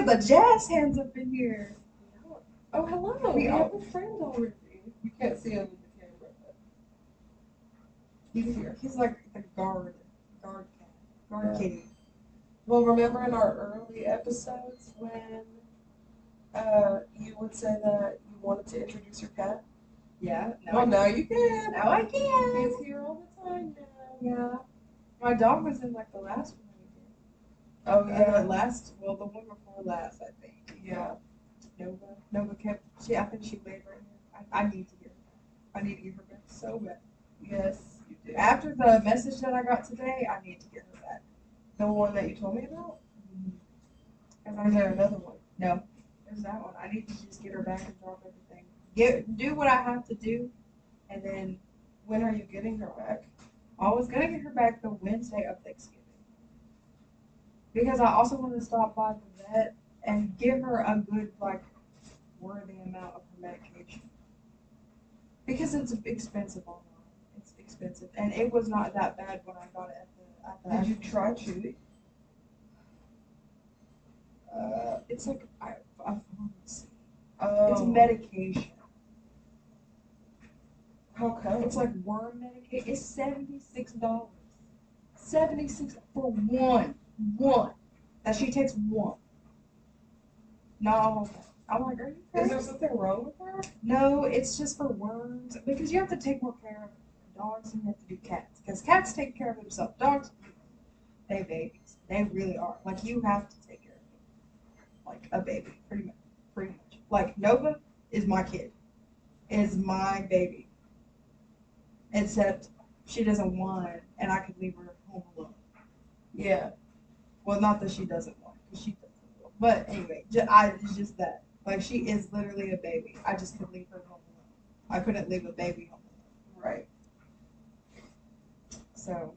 got the jazz hands up in here. Oh, hello. We have a friend already. You can't see him in the camera, but he's here. He's like the guard kitty. Well, remember in our early episodes when you would say that you wanted to introduce your cat? Yeah. Now you can. Now I can. He's here all the time now. Yeah. My dog was in like the last one we did. Oh yeah. The one before last, I think. Yeah. Nova kept. I think she laid right here. I need to get her back. I need to get her back so bad. Yes, you do. After the message that I got today, I need to get her back. The one that you told me about? Because Or is there another one? No, there's that one. I need to just get her back and drop everything. Do what I have to do, and then When are you getting her back? I was gonna get her back the Wednesday of Thanksgiving. Because I also want to stop by the vet and give her a good, like, worthy amount of her medication. Because it's expensive online. It's expensive. And it was not that bad when I got it at the Did you try Chewy? it's like a pharmacy. Oh. It's medication. How come? It's like worm medication. It's $76. 76 for one. That she takes one. Not all of that. I'm like, are you Is crazy? there something wrong with her? No, it's just for worms. Because you have to take more care of dogs than you have to do cats. Because cats take care of themselves. Dogs, they babies. They really are. Like, you have to take care of them. Like a baby, pretty much. Like, Nova is my kid. Is my baby. Except she doesn't want, and I could leave her home alone. Yeah. Well, not that she doesn't want, because she doesn't want. But anyway, it's just that. Like, she is literally a baby. I just could leave her home alone. I couldn't leave a baby home alone. Right. So,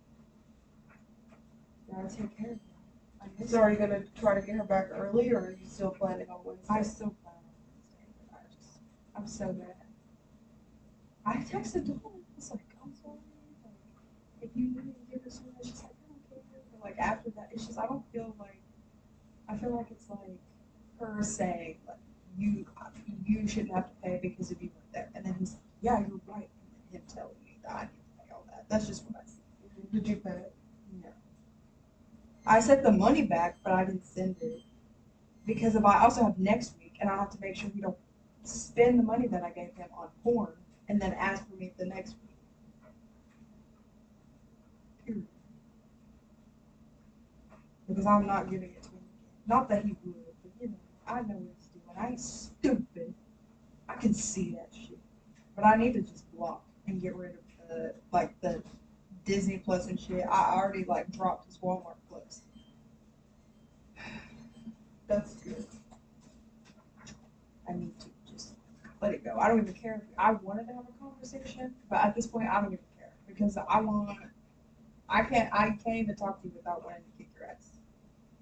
gotta take care of her. So are you gonna try to get her back early, or are you still planning on Wednesday? I still plan on Wednesday, but I'm so mad. I texted Dawn. I was like, I'm sorry. Like, if you need me to give her something, she's like, I don't care. But like after that, it's just I feel like it's like her saying like you shouldn't have to pay because if you weren't there. And then he's like, yeah, you're right. And then him telling me that I need to pay all that. That's just what I said. Did you pay it? No. I sent the money back, but I didn't send it because I also have next week, and I have to make sure we don't spend the money that I gave him on porn and then ask for me the next week. Period. Because I'm not giving it to him. Not that he would, but you know, I know what he's doing. I ain't stupid. I can see that shit. But I need to just block and get rid of the Disney Plus and shit. I already like dropped his Walmart Plus. That's good. I need to just let it go. I don't even care if I wanted to have a conversation, but at this point I don't even care because I can't even talk to you without wanting to kick your ass.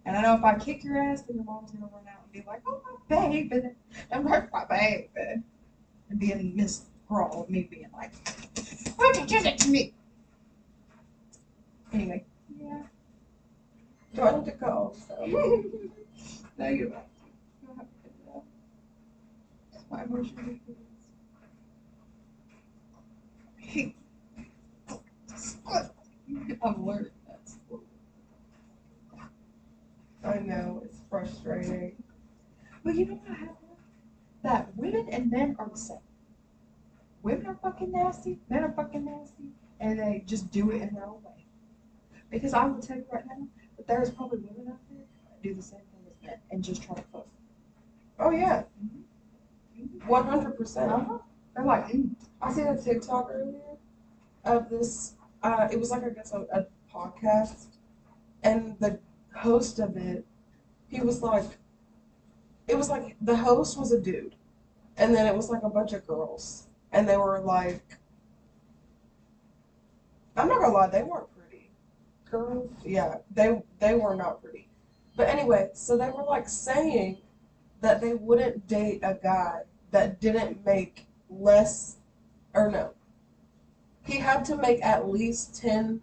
And I know if I kick your ass, then your mom's gonna run out and be like, "Oh my baby, and like my baby," and being Miss Crawl of me being like, "Why'd you do that to me?" Anyway, yeah. Do I need to go? So. No, you don't have to. You don't have to do that. Just my emotional feelings. I'm learning that slowly. I know, it's frustrating. But you know what happened? That women and men are the same. Women are fucking nasty, men are fucking nasty, and they just do it in their own way. Because I will tell you right now that there's probably women out there that do the same thing as men and just try to fuck. Oh yeah. 100%. They're like, I seen a TikTok earlier of this. It was like I guess a podcast, and the host of it, he was like, it was like the host was a dude, and then it was like a bunch of girls, and they were like, I'm not gonna lie, they weren't pretty. Girls, yeah, they were not pretty. But anyway, so they were like saying that they wouldn't date a guy that didn't make less, or no, he had to make at least 10,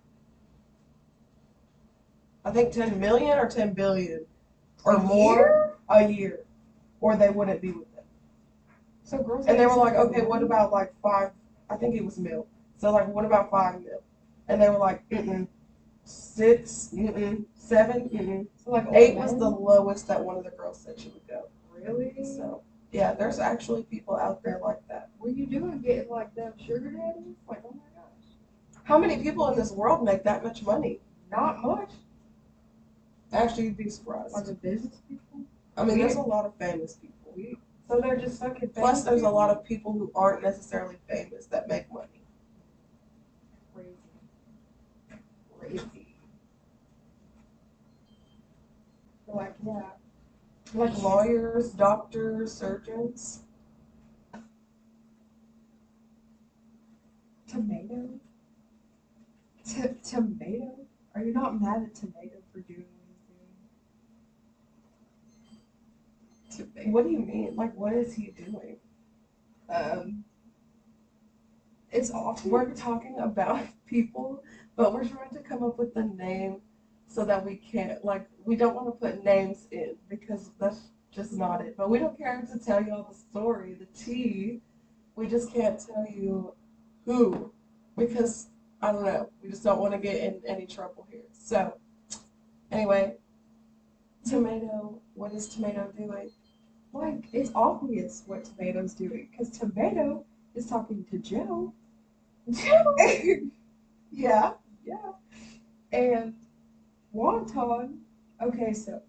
I think 10 million or 10 billion or more a year, or they wouldn't be with them. So girls. And they were get like, some okay, what money? about like 5? I think it was mil. So like, what about 5 mil? And they were like, 6, 7, So like old 8 was the men? lowest that one of the girls said she would go. Really? So yeah, there's actually people out there like that. What are you doing getting like them sugar daddies? Like, oh my gosh. How many people in this world make that much money? Not much. Actually, you'd be surprised. Like the business people? I mean, there's a lot of famous people. So they're just fucking famous. Plus, there's a people? lot of people who aren't necessarily famous that make money. Crazy. Crazy. But like, yeah. Like lawyers, doctors, surgeons. Tomato? Tomato? Are you not mad at Tomato for doing what he's doing? Tomato. What do you mean? Like, what is he doing? It's awful. We're talking about people, but we're trying to come up with a name so that we can't, like, we don't want to put names in because that's just not it. But we don't care to tell you all the story, the tea. We just can't tell you who because, I don't know, we just don't want to get in any trouble here. So, anyway, Tomato, what is Tomato doing? Like, it's obvious what Tomato's doing because Tomato is talking to Joe. Joe? Yeah. Yeah. And Wonton. Okay, so.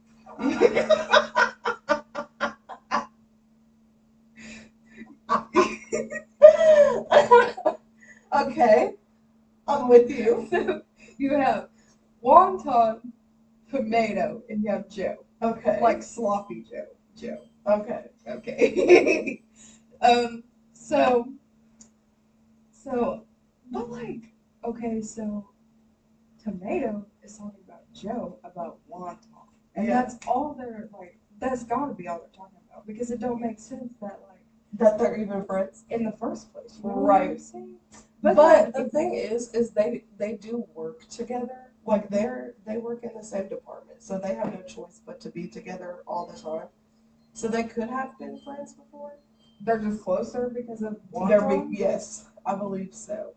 Okay, I'm with you. So you have Wonton, Tomato, and you have Joe. Okay. Like sloppy Joe. Joe. Okay. Okay. So, but like, okay, so Tomato is talking about Joe about Wonton. And Yeah. that's all they're like, that's gotta be all they're talking about because it don't make sense that like That they're even friends. in the first place. You know Right. what I'm saying? But like, the thing is they do work together. Like they work in the same department, so they have no choice but to be together all the time. So they could have been friends before. they're just closer because of They're Wonton. big, yes, I believe so.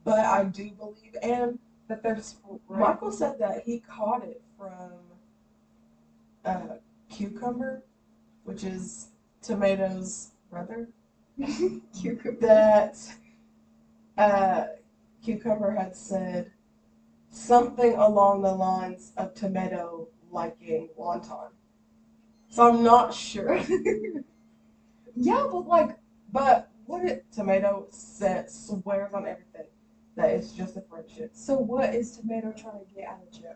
But I do believe, and That they're right. Michael said that he caught it from Cucumber, which is Tomato's brother. Cucumber. That Cucumber had said something along the lines of Tomato liking Wonton. So I'm not sure. Yeah, but what it Tomato swears on everything that it's just a friendship. so what is Tomato trying to get out of Joe?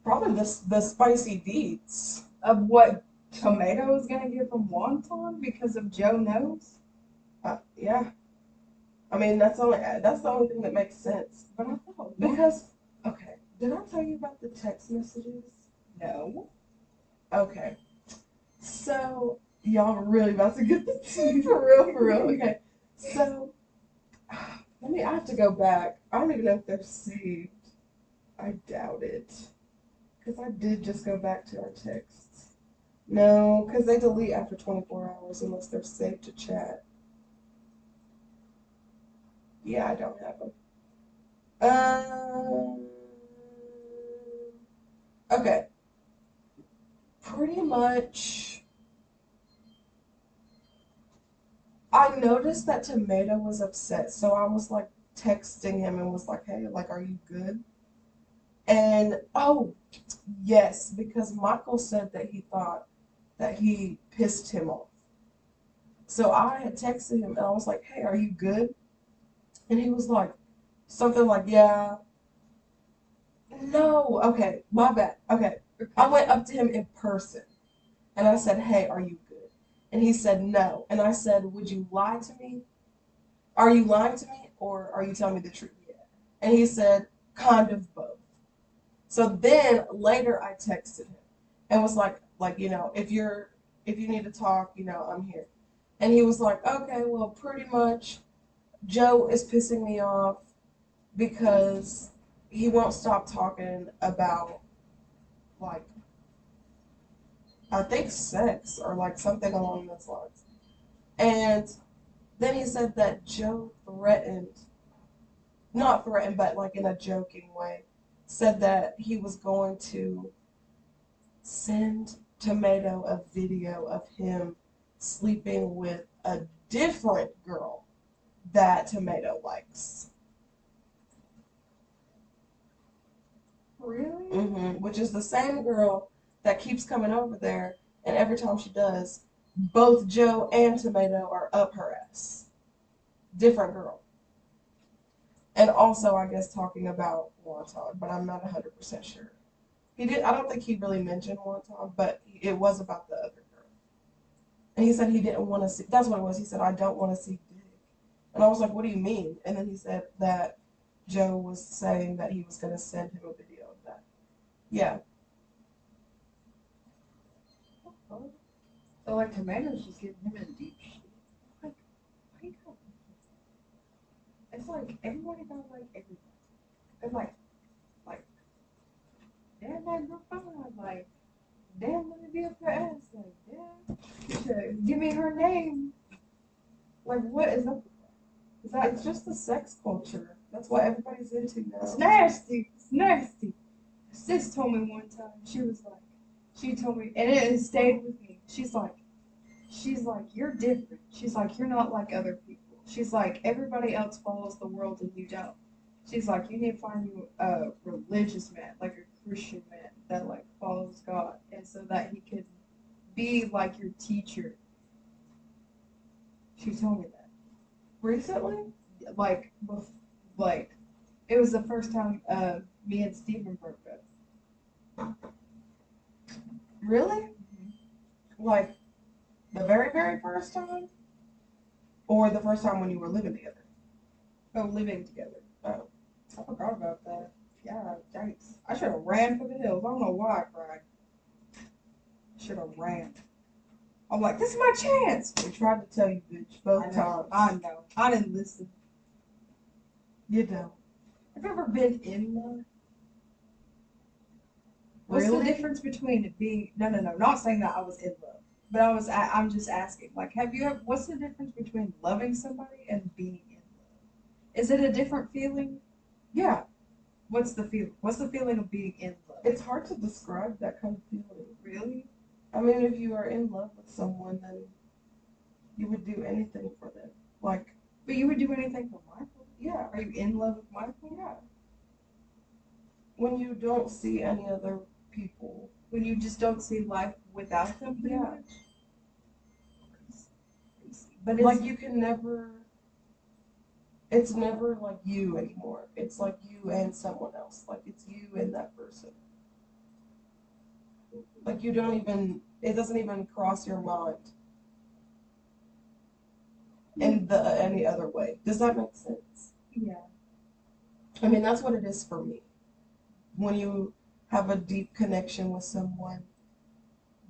Probably the spicy deeds. Of what Tomato is gonna get from Wonton because of Joe knows? Yeah. I mean that's the only thing that makes sense. But I thought Because okay, did I tell you about the text messages? no. Okay. So y'all are really about to get the tea for real. Okay. So I have to go back. I don't even know if they're saved. I doubt it. Because I did just go back to our texts. No, because they delete after 24 hours unless they're saved to chat. Yeah, I don't have them. Okay. Pretty much, I noticed that Tomato was upset, so I was like texting him and was like, hey, like, are you good? And oh, yes, because Michael said that he thought that he pissed him off. So I had texted him and I was like, hey, are you good? And he was like, something like, yeah. No, okay, my bad. Okay. I went up to him in person and I said, hey, are you good? And he said, no. And I said, would you lie to me? Are you lying to me or are you telling me the truth? And he said, kind of both. So then later I texted him and was like, if you need to talk, I'm here. And he was like, okay, well, pretty much Joe is pissing me off because he won't stop talking about like I think sex or like something along those lines. And then he said that Joe threatened, not threatened, but like in a joking way, said that he was going to send Tomato a video of him sleeping with a different girl that Tomato likes. Really? Which is the same girl that keeps coming over there, and every time she does, both Joe and Tomato are up her ass. Different girl. And also, I guess, talking about Wonton, but I'm not 100% sure. He did. I don't think he really mentioned Wonton, but it was about the other girl. And he said he didn't want to see. That's what it was. He said, I don't want to see dick. And I was like, what do you mean? And then he said that Joe was saying that he was going to send him a video of that. Yeah. So like Tomato's just giving him a deep shit. Like, why you got it's like everybody got like everybody. They're like, damn that girl fine. Like, damn, let me be up her ass. Like, damn, you should give me her name. Like, what is up with that? Is that It's just the sex culture. That's what everybody's into now. it's nasty. It's nasty. Sis told me one time, she told me, and it has stayed with me. She's like, you're different. She's like, you're not like other people. She's like, everybody else follows the world and you don't. She's like, you need to find you a religious man, like a Christian man that like follows God, and so that he can be like your teacher. She told me that Recently? like, like it was the first time me and Stephen broke up. Really? Like the very, very first time? Or the first time when you were living together? Oh, living together. Oh. I forgot about that. Yeah, thanks. I should have ran for the hills. I don't know why I cried. Should have ran. I'm like, this is my chance. We tried to tell you, bitch, both times. I know. I didn't listen. You don't. Have you ever been in love? What's Really? the difference between it being no, not saying that I was in love, but I'm just asking. Like, have you ever? What's the difference between loving somebody and being in love? Is it a different feeling? Yeah. What's the feeling? What's the feeling of being in love? It's hard to describe that kind of feeling. Really? I mean, if you are in love with someone, then you would do anything for them. Like, But you would do anything for Michael? yeah. Are you in love with Michael? Yeah. When you don't see any other people. When you just don't see life without them, pretty Yeah. much? But Like, you can never, it's never like you anymore. It's like you and someone else. Like, it's you and that person. Like, you don't even, it doesn't even cross your mind in any other way. Does that make sense? yeah. I mean, that's what it is for me. When you have a deep connection with someone,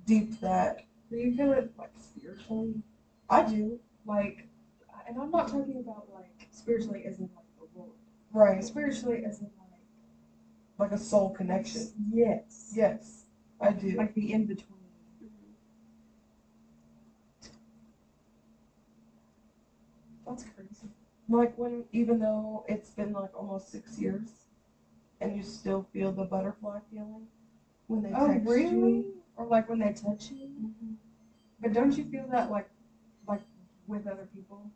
deep that. Do you feel it like spiritually? I do. Like, and I'm not talking about like spiritually as in like the Lord. Right. Spiritually as in Like a soul connection. yes. Yes, I do. Like the in between. That's crazy. Like when, even though it's been like almost 6 years, and you still feel the butterfly feeling when they Oh, text really? you. Or like when they touch you? Mm-hmm. But don't you feel that like with other people?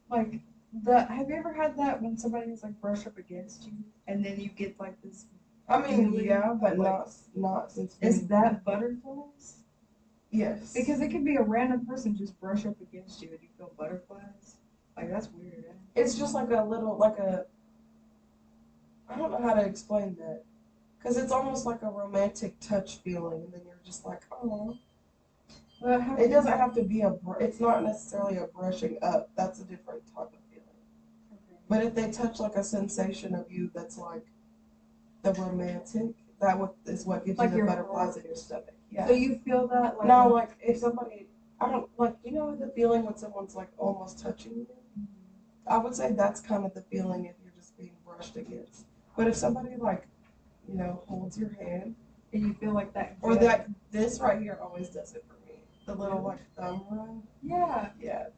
Like have you ever had that when somebody has like brushed up against you and then you get like this I mean, feeling yeah, but like, not since. is that butterflies? Yes. Because it could be a random person just brush up against you and you feel butterflies. Like that's weird. Eh? It's just like a little, like a, I don't know how to explain that. Because it's almost like a romantic touch feeling, and then you're just like, oh. It doesn't have to be it's not necessarily a brushing up. That's a different type of feeling. Okay. But if they touch like a sensation of you that's like the romantic, that is what gives like you the your butterflies heart. in your stomach. Yeah. So you feel that like No, like if somebody, I don't, like, you know the feeling when someone's like almost touching you? I would say that's kind of the feeling if you're just being brushed against. But if somebody like, holds your hand And you feel like that. Or Good. that this right here always does it for me. The little like thumb run. Yeah. Yeah.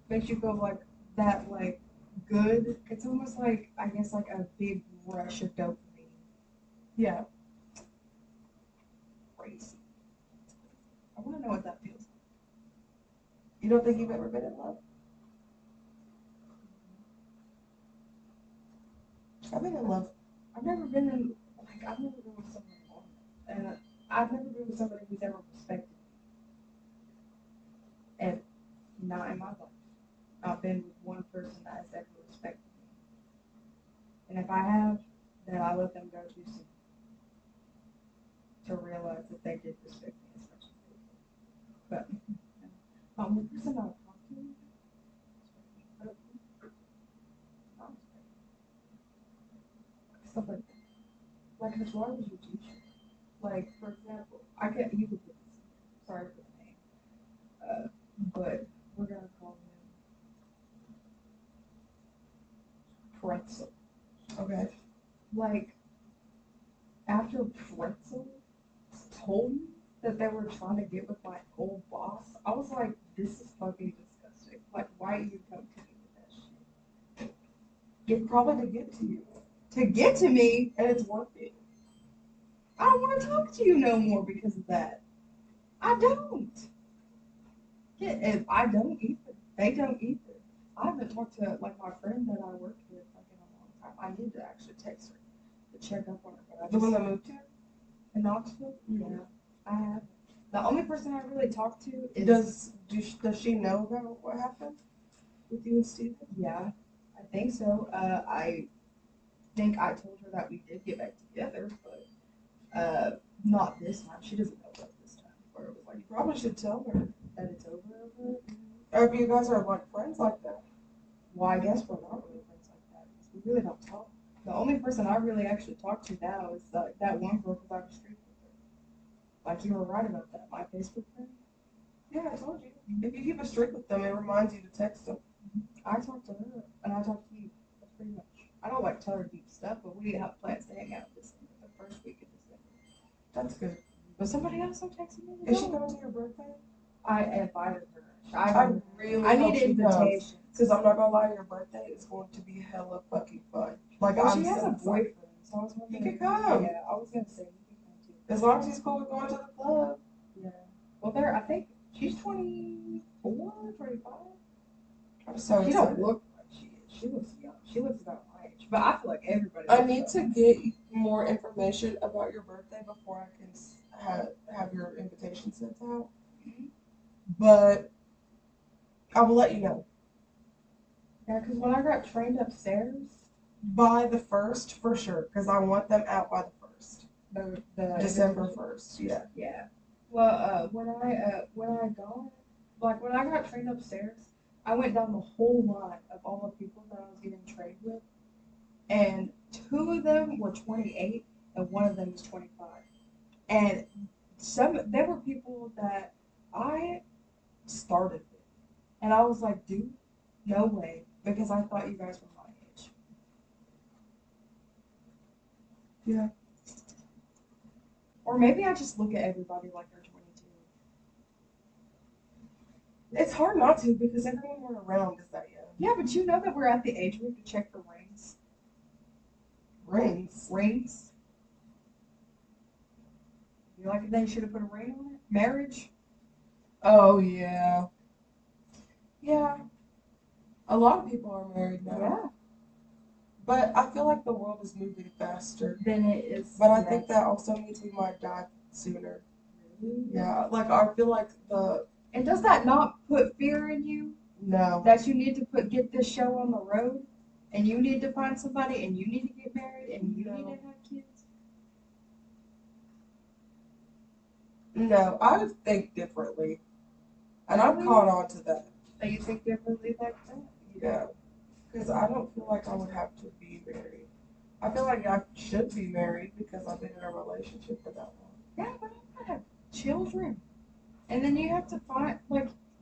Makes you feel like that, like good. It's almost like, I guess, like a big rush of dopamine. Yeah. Crazy. I want to know what that feels like. You don't think you've ever been in love? I've been in love. I've never been in, like, I've never been with someone long. And I've never been with somebody who's ever respected me. And not in my life. I've been with one person that has ever respected me. And if I have, then I let them go too soon to realize that they did respect me as much as they did. But the only person I've talked to, stuff like that. Like, as long as you teach it. Like, for example, you could put this, sorry for the name, but we're going to call him Pretzel. Okay. Like, after Pretzel told me that they were trying to get with my old boss, I was like, this is fucking disgusting. Like, why you come to me with that shit? Probably to get to you. To get to me, And it's worth it. I don't want to talk to you no more because of that. I don't. And I don't either. They don't either. I haven't talked to, like, my friend that I worked with, like, in a long time. I need to actually text her to check up on her. But I The one just, that moved here? in Knoxville? Yeah, I have. The only person I really talk to is. Does she know about what happened with you and Steven? Yeah, I think so. I think I told her that we did get back together, but not this time. She doesn't know about this time. Where it was like, You probably should tell her. that it's over. Or if you guys are like friends like that. Well, I guess we're not really friends like that because we really don't talk. The only person I really actually talk to now is that one girl because I was street with her. Like, you were right about that. My Facebook friend. Yeah, I told you. If you keep a streak with them, it reminds you to text them. I talk to her and I talk to you. That's pretty much. I don't like tell her deep stuff, but we have plans to hang out this the first week of December. That's good. But somebody else texted me. Is she coming to your birthday? I invited her. I really I hope need she invitations. Because I'm not gonna lie, your birthday is going to be hella fucking fun. Like, Well, I'm she has so a excited. boyfriend, so I was He wondering. could come. Yeah, I was gonna say he could come too. As long as he's cool with going to the club. Yeah. Well, I think she's 24, 25. I'm so She excited. don't look like she is. She looks young. She looks about my age. But I feel like everybody. I need to get more information about your birthday before I can have your invitation sent out. But I will let you know. Yeah, because when I got trained upstairs. By the 1st, for sure, because I want them out by the 1st. The December 1st, yeah. Yeah. Well, when I got trained upstairs, I went down the whole line of all the people that I was getting trained with, and 2 of them were 28, and 1 of them was 25. And there were people that I started with, and I was like, dude, no way, because I thought you guys were my age. Yeah. Or maybe I just look at everybody like they're 22. It's hard not to because everyone we're around is that young. Yeah, but you know that we're at the age where we have to check for rings. Rings. You like they should have put a ring on it? Marriage? Oh, yeah. Yeah. A lot of people are married now. Yeah. But I feel like the world is moving faster. Then it is. But I think that also means we might die sooner. Really? Yeah. Like, I feel like And does that not put fear in you? No. That you need to get this show on the road? And you need to find somebody and you need to get married and you need to have kids? No, I would think differently. And I've caught on to that. That you think differently like that? Yeah. Because I don't feel like I would have to be married. I feel like I should be married because I've been in a relationship for that long. Yeah, but I'm gonna have children. And then you have to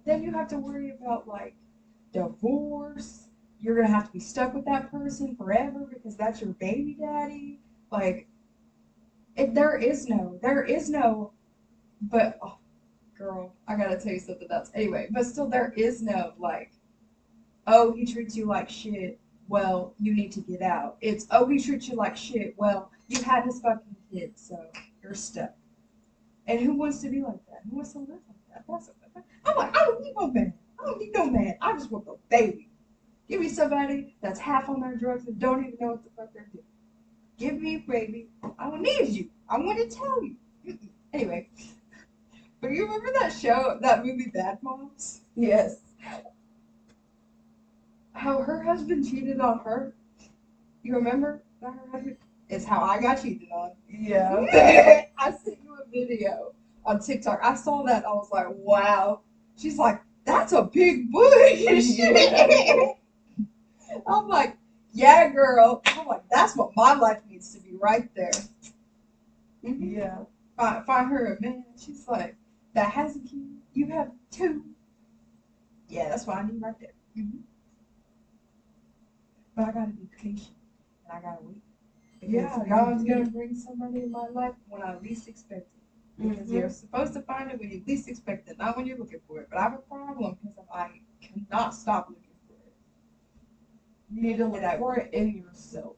then you have to worry about, like, divorce. You're gonna have to be stuck with that person forever because that's your baby daddy. Like, If there is no, but oh, girl, I gotta tell you something else. Anyway, but still, there is no like, oh, he treats you like shit. Well, you need to get out. It's, oh, he treats you like shit. Well, you had his fucking kid, so you're stuck. And who wants to be like that? Who wants to live like that? I'm like, I don't need no man. I don't need no man. I just want the baby. Give me somebody that's half on their drugs and don't even know what the fuck they're doing. Give me a baby. I don't need you. I want to tell you. Anyway, but you remember that show, that movie Bad Moms? Yes. How her husband cheated on her? You remember that her husband is how I got cheated on? Yeah. I sent you a video on TikTok. I saw that. I was like, wow. She's like, that's a big bush. Yeah. I'm like, yeah, girl. I'm like, that's what my life needs to be right there. Mm-hmm. Yeah. Find her a man. She's like, that has a kid. You have two. Yeah, that's what I need right there. Mm-hmm. But I gotta be patient and I gotta wait. Because Yeah, God's you gonna bring somebody in my life when I least expect it. Because you're supposed to find it when you least expect it, not when you're looking for it. But I have a problem because I cannot stop looking for it. You need to look for it in yourself.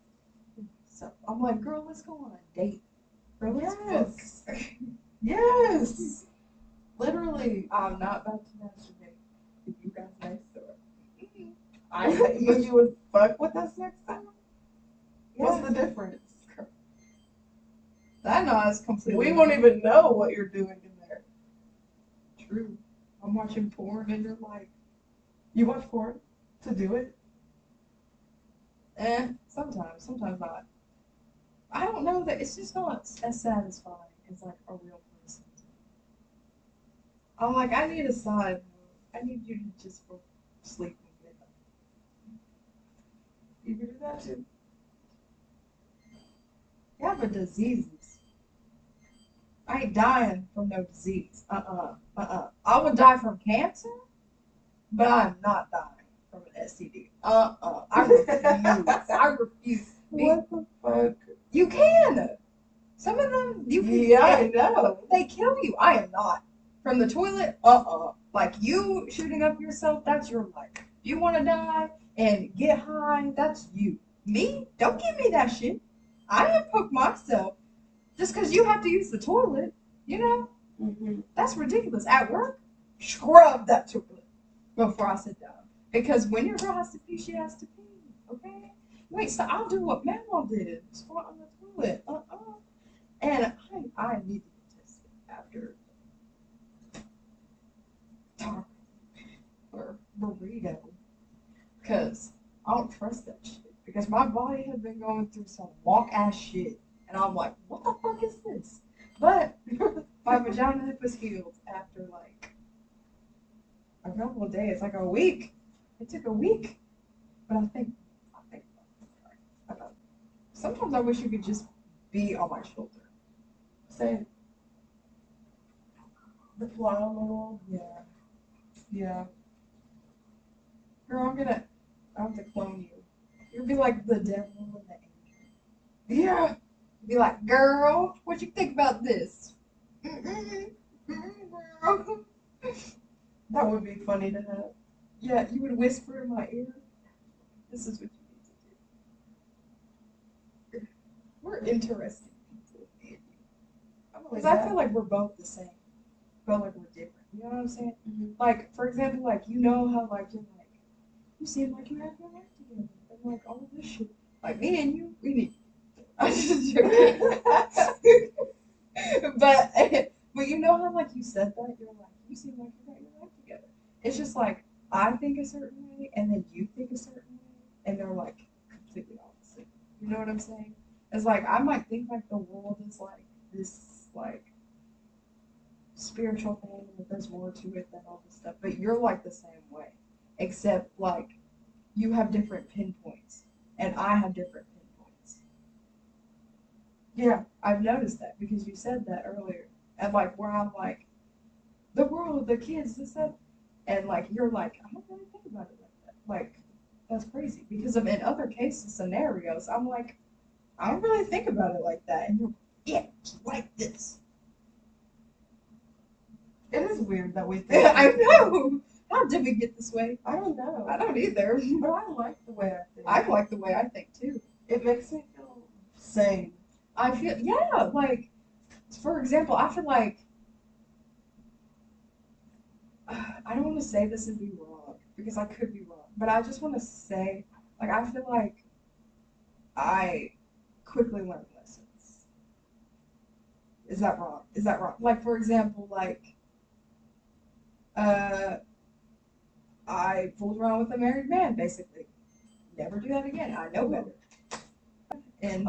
So I'm like, girl, let's go on a date. Girl, let's Yes. fuck. Yes. Literally. I'm not about to masturbate. If you guys next door. But you would fuck with us next time? Yeah. What's the difference? That no, is completely. We won't even know what you're doing in there. True. I'm watching porn and you're like, You watch porn to do it? sometimes not. I don't know that it's just not as satisfying as like a real person. I'm like, I need a side. I need you to just go sleep with me. You can do that too. You have a diseases. I ain't dying from no disease. I would die from cancer, but I'm not dying from an STD. I refuse. I refuse. What the fuck? You can. Some of them, you can. Yeah, I know. They kill you. I am not. From the toilet, Like you shooting up yourself, that's your life. You want to die and get high, that's you. Me? Don't give me that shit. I didn't poke myself just because you have to use the toilet. You know? Mm-hmm. That's ridiculous. At work, scrub that toilet before I sit down. Because when your girl has to pee, she has to pee. Okay? Wait, so I'll do what Mama did. Squat on the toilet. And I need to get tested after taco or burrito. Because I don't trust that shit. Because my body has been going through some walk ass shit. And I'm like, what the fuck is this? But my vagina was healed after like a couple of days, like a week. It took a week. But I think sometimes I wish you could just be on my shoulder. Same. The fly on the wall. Yeah. Yeah. Girl, I have to clone you. You'll be like the devil and the angel. Yeah. You'll be like, girl, what you think about this? Girl. That would be funny to have. Yeah, you would whisper in my ear. This is what you need to do. We're interesting people. Because I feel like we're both the same, but like we're different. You know what I'm saying? Mm-hmm. Like, for example, like you know how like you're like, you seem like you have your life together, and like all this shit. Like me and you, we need. I just joking. but you know how like you said that you're like you seem like you got your life together. It's just like I think a certain way, and then you think a certain way, and they're like completely opposite. You know what I'm saying? It's like I might think like the world is like this like spiritual thing, and that there's more to it than all this stuff. But you're like the same way, except like you have different pinpoints, and I have different pinpoints. Yeah, I've noticed that because you said that earlier, and like where I'm like the world, the kids, this stuff, and like you're like I don't really think about it like that. Like that's crazy because of in other cases scenarios, I'm like I don't really think about it like that, and you're yeah, just like this. It is weird that we think. I know. How did we get this way? I don't know. I don't either. But I like the way I think. I like the way I think too. It makes me feel sane. I feel, yeah, like, for example, I feel like, I don't want to say this and be wrong because I could be wrong, but I just want to say, like, I feel like I quickly learn lessons. Is that wrong? Is that wrong? Like, for example, like, uh, I fooled around with a married man, basically. Never do that again. I know better. And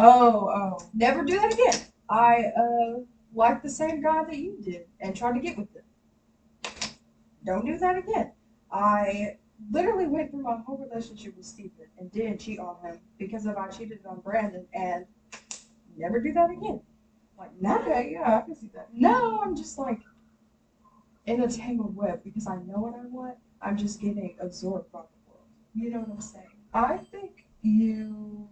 never do that again. I liked the same guy that you did and tried to get with him. Don't do that again. I literally went through my whole relationship with Stephen and didn't cheat on him because of I cheated on Brandon and never do that again. Like, no, Okay, yeah, I can see that. no, I'm just like in a tangled web because I know what I want. I'm just getting absorbed by the world. You know what I'm saying? I think you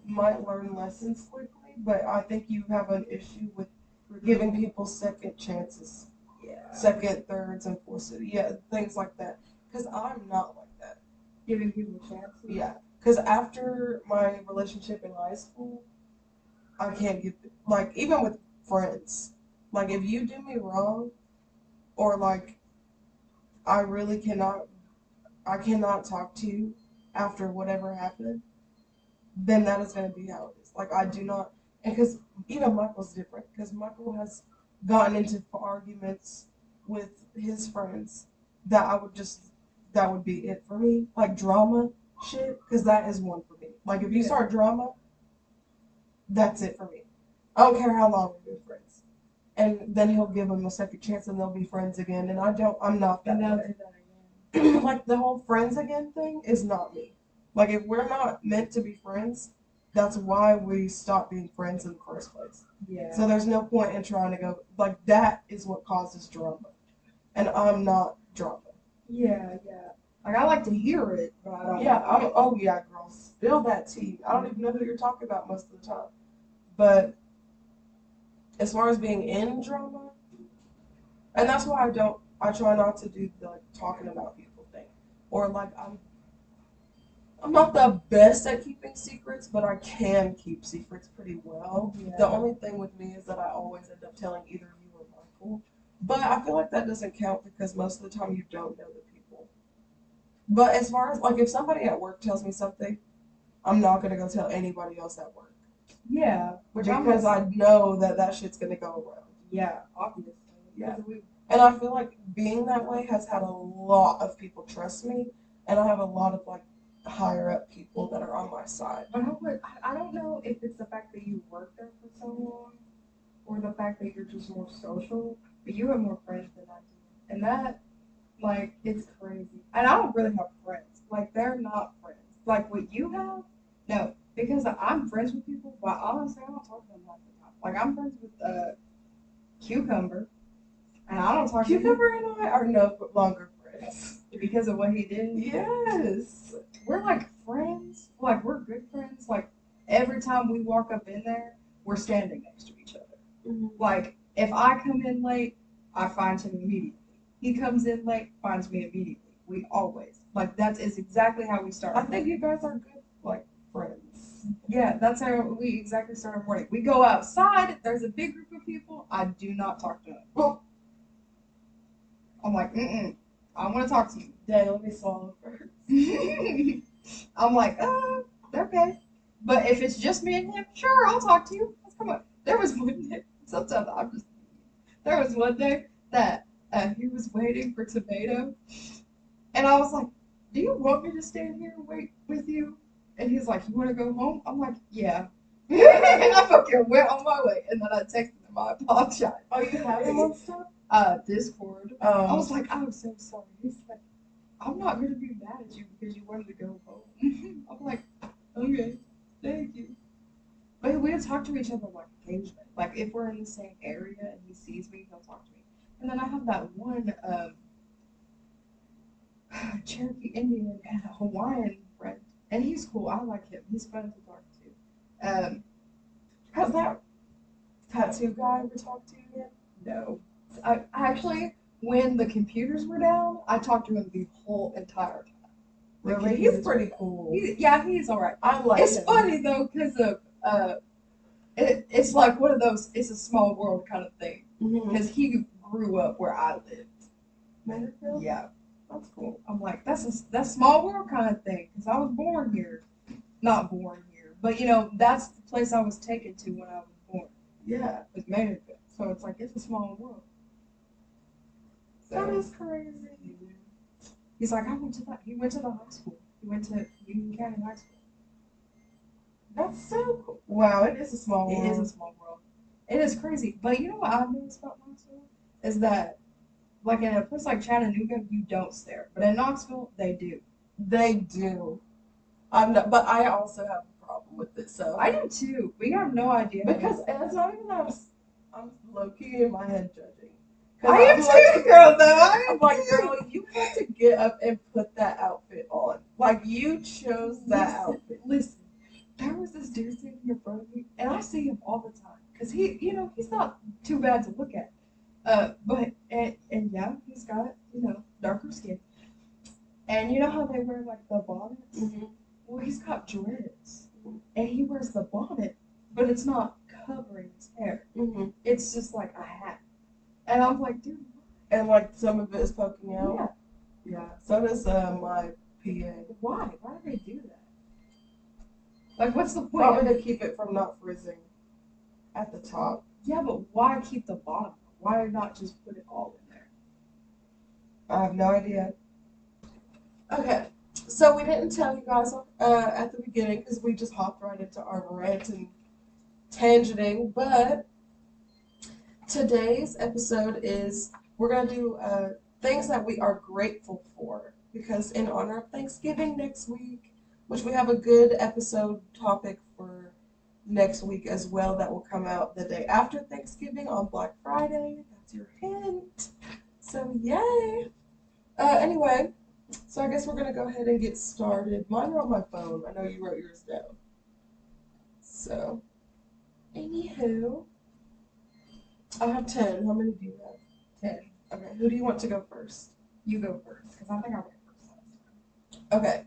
might learn lessons quickly, but I think you have an issue with giving people second chances, Yeah. second, thirds, and fourths. Yeah, things like that. Because I'm not like that. Giving people chances. Yeah. Because after my relationship in high school, I can't give, like, even with friends, like, if you do me wrong, or, like, I really I cannot talk to you after whatever happened, then that is going to be how it is. Like, I do not, and because even Michael's different, because Michael has gotten into arguments with his friends that that would be it for me. Like, drama shit, because that is one for me. Like, if you start drama, that's it for me. I don't care how long we've been friends. And then he'll give them a second chance and they'll be friends again. And I'm not that And they'll way. do that again. Like, the whole friends again thing is not me. Like, if we're not meant to be friends, that's why we stop being friends in the first place. Yeah. So there's no point in trying to go, like, that is what causes drama. And I'm not drama. Yeah, yeah. Like, I like to hear it, but I don't. Yeah, oh yeah, girl, spill that tea. I don't even know who you're talking about most of the time. But as far as being in drama, and that's why I try not to do the, like, talking about people thing. Or, like, I'm not the best at keeping secrets, but I can keep secrets pretty well. Yeah. The only thing with me is that I always end up telling either you or Michael. But I feel like that doesn't count because most of the time you don't know the people. But as far as, like, if somebody at work tells me something, I'm not going to go tell anybody else at work. Yeah. Because I know that shit's going to go around. Yeah, obviously. Yeah. And I feel like being that way has had a lot of people trust me, and I have a lot of, like, higher up people that are on my side. But I don't know if it's the fact that you worked there for so long or the fact that you're just more social, but you have more friends than I do. And that, like, it's crazy. And I don't really have friends. Like, they're not friends. Like, what you have, no. Because I'm friends with people, but honestly, I don't talk to them half the time. Like, I'm friends with Cucumber, and I don't talk to him Cucumber and I are no longer friends. because of what he did. Yes. We're like friends. Like, we're good friends. Like, every time we walk up in there, we're standing next to each other. Mm-hmm. Like, if I come in late, I find him immediately. He comes in late, finds me immediately. We always. Like, that is exactly how we start. I think you guys are good, like, friends. Yeah, that's how we exactly start our morning. We go outside, there's a big group of people, I do not talk to them. Well, I'm like, I want to talk to you. Dang, let me swallow first. I'm like, okay. But if it's just me and him, sure, I'll talk to you. Come on. There was one day, sometimes there was one day that he was waiting for tomato. And I was like, do you want me to stand here and wait with you? And he's like, you want to go home? I'm like, yeah. And I fucking went on my way. And then I texted him, I apologize. Oh, you have him on stuff? Discord. I was like, I'm so sorry. He's like, I'm not going to be mad at you because you wanted to go home. I'm like, okay, thank you. But we'll talk to each other like occasionally. Like if we're in the same area and he sees me, he'll talk to me. And then I have that one Cherokee Indian and Hawaiian friend. And he's cool. I like him. He's fun to talk to. How's that? tattoo guy ever talk to you yet? No. I actually, when the computers were down, I talked to him the whole entire time. Really? He's pretty cool. Yeah, he's all right. I like It's him. funny though, because of it's like one of those. It's a small world kind of thing. Because he grew up where I lived. Vanderbilt? Yeah, That's cool. I'm like that's small world kind of thing. Because I was born here, not born here, but that's the place I was taken to when I was born. Yeah. Was Vanderbilt. So it's like it's a small world. That is crazy. He's like, he went to the high school. He went to Union County High School. That's so cool. Wow, it is a small world. It is a small world. It is crazy. But you know what I've noticed about Knoxville? Is that, like in a place like Chattanooga, you don't stare. But in Knoxville, they do. They do. But I also have a problem with it, so. I do too. We have no idea. Because, and it's not even that I'm low-key in my head judging. I am too, girl, though. I'm like, girl, you had to get up and put that outfit on. Like, you chose that outfit. Listen, there was this dude sitting in front of me, and I see him all the time. Because he's not too bad to look at. But yeah, he's got, darker skin. And you know how they wear, like, the bonnets? Mm-hmm. Well, he's got dreads. And he wears the bonnet, but it's not covering his hair. Mm-hmm. It's just like a hat. And I'm like, dude. And like some of it is poking out. Yeah. Yeah. So does my PA. Why? Why do they do that? Like, what's the point? Probably to keep it from not frizzing at the top. Yeah, but why keep the bottom? Why not just put it all in there? I have no idea. Okay. So we didn't tell you guys at the beginning because we just hopped right into our rant and tangenting, but today's episode is we're going to do things that we are grateful for because in honor of Thanksgiving next week, which we have a good episode topic for next week as well that will come out the day after Thanksgiving on Black Friday. That's your hint. So yay. Anyway, so I guess we're going to go ahead and get started. Mine are on my phone. I know you wrote yours down. So, anywho. I have 10. How many do you have? 10. Okay, who do you want to go first? You go first, because I think I went first last time. Okay.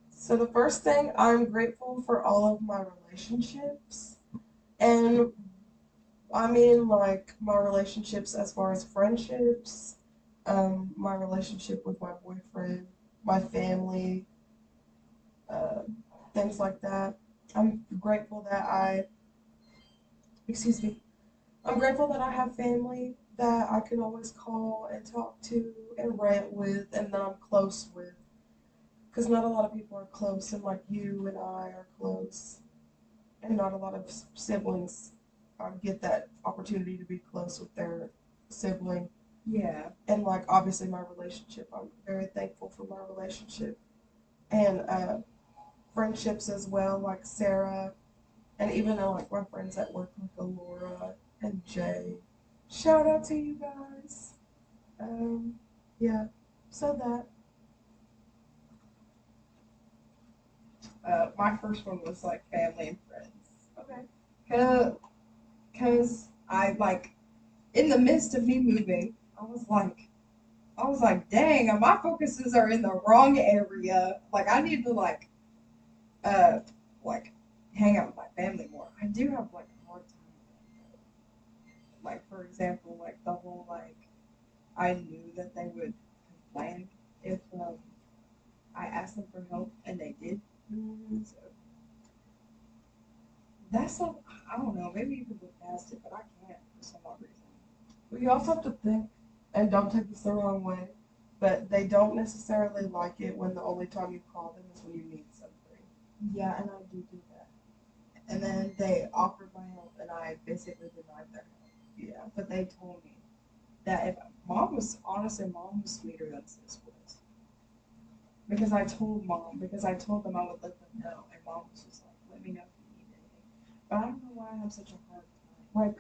So the first thing, I'm grateful for all of my relationships. And I mean, like, my relationships as far as friendships, my relationship with my boyfriend, my family, things like that. I'm grateful that I'm grateful that I have family that I can always call and talk to and rant with and that I'm close with. Because not a lot of people are close, and like you and I are close. And not a lot of siblings get that opportunity to be close with their sibling. Yeah. And like obviously my relationship, I'm very thankful for my relationship. And friendships as well, like Sarah, and even like my friends at work, like Laura and Jay. Shout out to you guys. Yeah. So that. My first one was like family and friends. Okay. Cause I like, in the midst of me moving, I was like, dang, my focuses are in the wrong area. Like I need to like hang out with my family more. I do have like a hard time with that. Like for example, like the whole like I knew that they would complain if I asked them for help and they did. So that's like, I don't know, maybe you could look past it, but I can't for some odd reason. Well, you also have to think, and don't take this the wrong way, but they don't necessarily like it when the only time you call them is when you need something. Yeah, and I do that. And then they offered my help, and I basically denied their help. Yeah. But they told me that if mom was sweeter than sis was. Because I told them I would let them know, and mom was just like, let me know if you need anything. But I don't know why I have such a hard time. Like,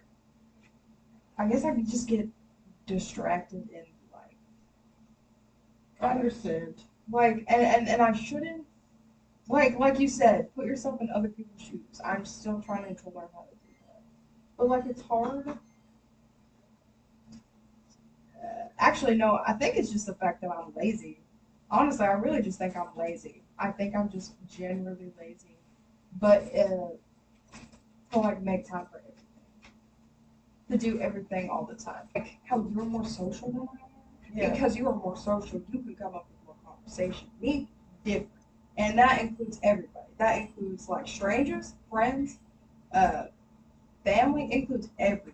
I guess I could just get distracted in life. I understand. Like, and I shouldn't, Like you said, put yourself in other people's shoes. I'm still trying to learn how to do that. But like it's hard. Actually, no, I think it's just the fact that I'm lazy. Honestly, I really just think I'm lazy. I think I'm just generally lazy. But to like make time for everything. To do everything all the time. Like how you're more social than I am. Yeah. Because you are more social, you can come up with more conversation. Me, different. And that includes everybody. That includes like strangers, friends, uh, family, includes everybody.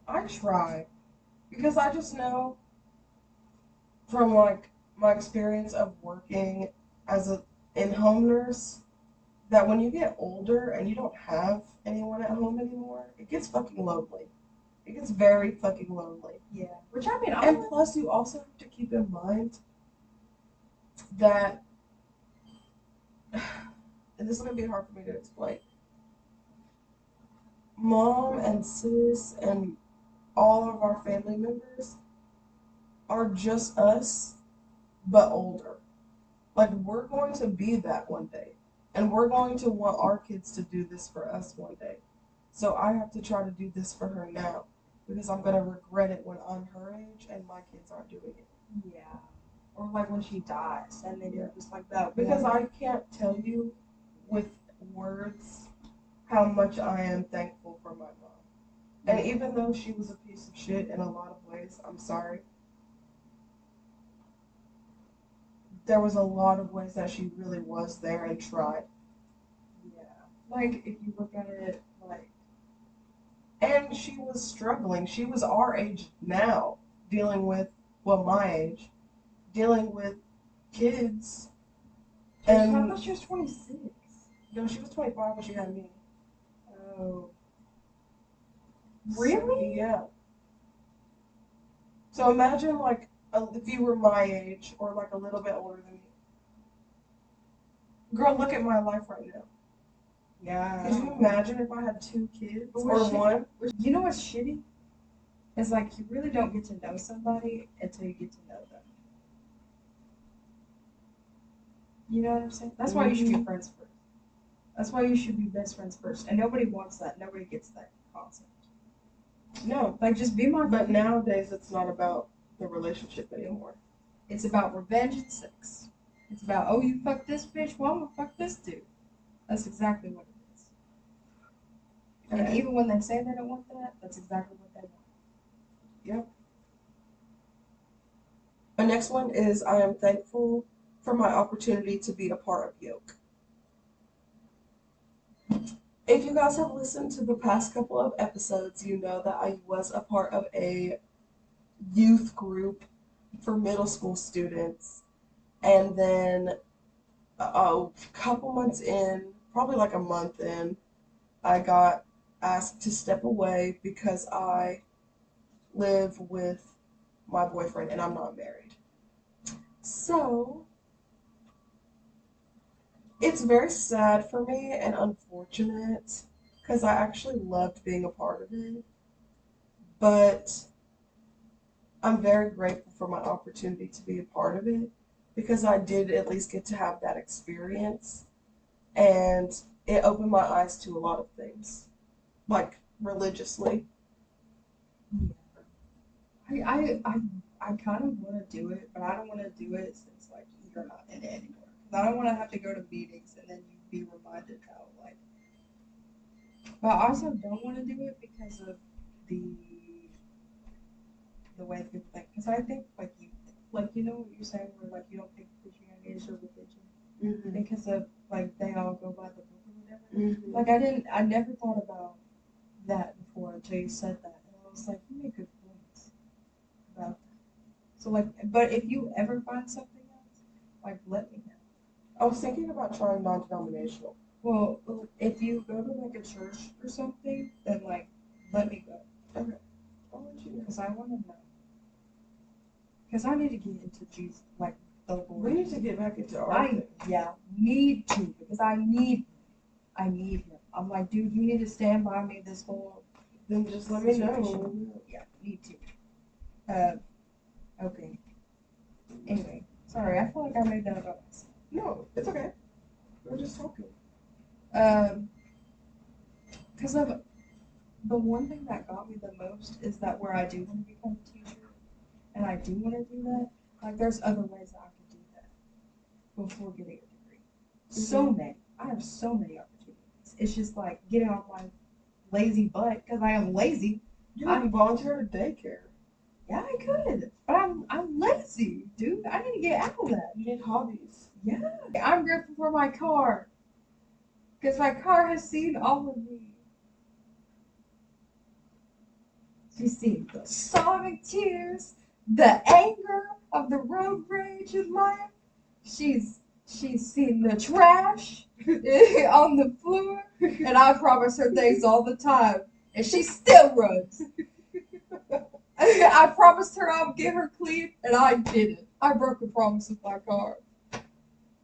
I try because I just know from like my experience of working as a in-home nurse that when you get older and you don't have anyone at home anymore, it gets fucking lonely. It gets very fucking lonely. Yeah. Which I mean, And plus, you also have to keep in mind that, and this is gonna be hard for me to explain. Mom and sis and all of our family members are just us, but older. Like, we're going to be that one day. And we're going to want our kids to do this for us one day. So I have to try to do this for her now. Because I'm going to regret it when I'm her age and my kids aren't doing it. yeah. Or like when she dies, and then you're just like that. Because I can't tell you with words how much I am thankful for my mom. And even though she was a piece of shit in a lot of ways, I'm sorry. There was a lot of ways that she really was there and tried. Yeah. Like if you look at it like And she was struggling. She was our age now, dealing with, well, my age, dealing with kids. I And thought she was 26. no, she was 25 when she had me. Oh. Really? Yeah. So imagine like if you were my age or like a little bit older than me. Girl, look at my life right now. Yeah. Could you imagine if I had 2 kids But or what's one? You know what's shitty? It's like you really don't get to know somebody until you get to know them. You know what I'm saying? That's why you should be friends first. That's why you should be best friends first. And nobody wants that. Nobody gets that concept. No. Like just be my But friend. nowadays it's not about the relationship anymore. It's about revenge and sex. It's about, oh, you fuck this bitch, well, I'm gonna fuck this dude. That's exactly what it is. And Okay. even when they say they don't want that, that's exactly what they want. Yep. My next one is I am thankful for my opportunity to be a part of Yoke. If you guys have listened to the past couple of episodes, you know that I was a part of a youth group for middle school students. And then a couple months in, probably like a month in, I got asked to step away because I live with my boyfriend and I'm not married. So it's very sad for me and unfortunate because I actually loved being a part of it. But I'm very grateful for my opportunity to be a part of it because I did at least get to have that experience and it opened my eyes to a lot of things, like religiously. Yeah. I kind of want to do it, but I don't want to do it since like you're not in it anymore. Because I don't want to have to go to meetings and then you be reminded how like. But I also don't want to do it because of the the way that people think. Because I think like you know what you're saying, where like you don't think Christianity is your religion because of like they all go by the book or whatever. Like I never thought about that before until you said that, and I was like, you make good points about that. So like, but if you ever find something else, like let me know. I was thinking about trying non-denominational. Well, if you go to like a church or something, then like let me go. Okay. I'll let you know. Because I want to know. Because I need to get into Jesus, like the Lord. We need to get back into our thing. Need to because I need him. I'm like, dude, you need to stand by me this whole. Then just let me know. Yeah, need to. Okay. Anyway, sorry, I feel like I made that about myself. No, it's okay. We're just talking. Because of the one thing that got me the most is that where I do want to become a teacher, and I do want to do that. Like, there's other ways that I could do that before getting a degree. So many. I have so many opportunities. It's just like getting off my lazy butt because I am lazy. You can volunteer at a daycare. Yeah, I could, but I'm lazy, dude. I need to get out of that. You need hobbies. Yeah, I'm grateful for my car because my car has seen all of me. She's seen the sobbing tears, the anger of the road rage in life. She's seen the trash on the floor, and I promise her things all the time, and she still runs. I promised her I would get her clean, and I didn't. I broke a promise with my car.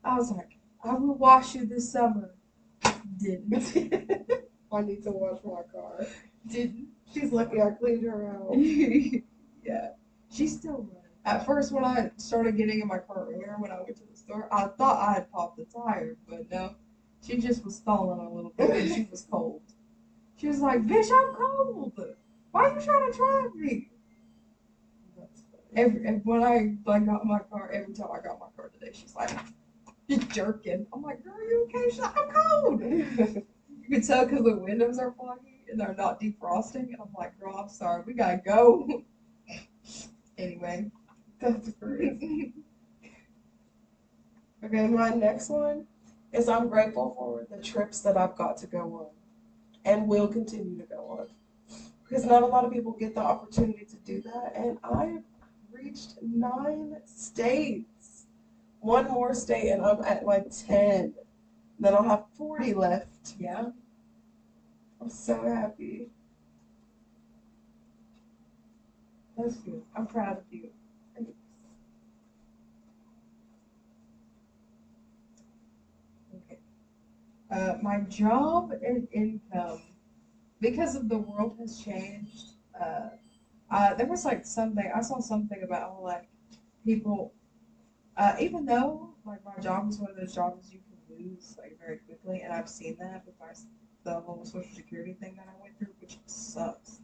I was like, I will wash you this summer. Didn't. I need to wash my car. Didn't. She's lucky I cleaned her out. Yeah. She's still running. At first, when I started getting in my car earlier, when I went to the store, I thought I had popped the tire, but no. She just was stalling a little bit, and she was cold. She was like, bitch, I'm cold. Why are you trying to drive me? When I got in my car, every time I got in my car today, she's like, just jerking. I'm like, girl, you okay? She's like, I'm cold. You can tell because the windows are foggy and they're not defrosting. And I'm like, girl, I'm sorry. We gotta go. Anyway. That's great. Okay, my next one is I'm grateful for the trips that I've got to go on and will continue to go on. Because not a lot of people get the opportunity to do that. And I have reached 9 states. One more state and I'm at like 10. Then I'll have 40 left. Yeah. I'm so happy. That's good. I'm proud of you. Okay. My job and income, because of the world has changed. There was like something I saw something about how like people, even though like my job is one of those jobs you can lose like very quickly, and I've seen that with the whole Social Security thing that I went through, which sucks.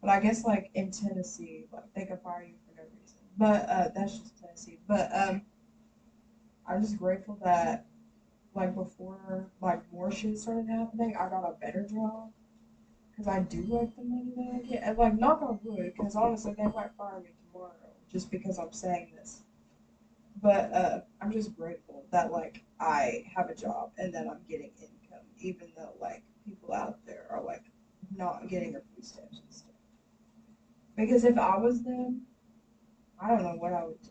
But I guess like in Tennessee, like they could fire you for no reason. But that's just Tennessee. But I'm just grateful that like before like more shit started happening, I got a better job because I do like the money that I get. And like knock on wood, because honestly they might fire me tomorrow just because I'm saying this. But I'm just grateful that like I have a job and that I'm getting income, even though like people out there are like not getting their food stamps and stuff. Because if I was them, I don't know what I would do.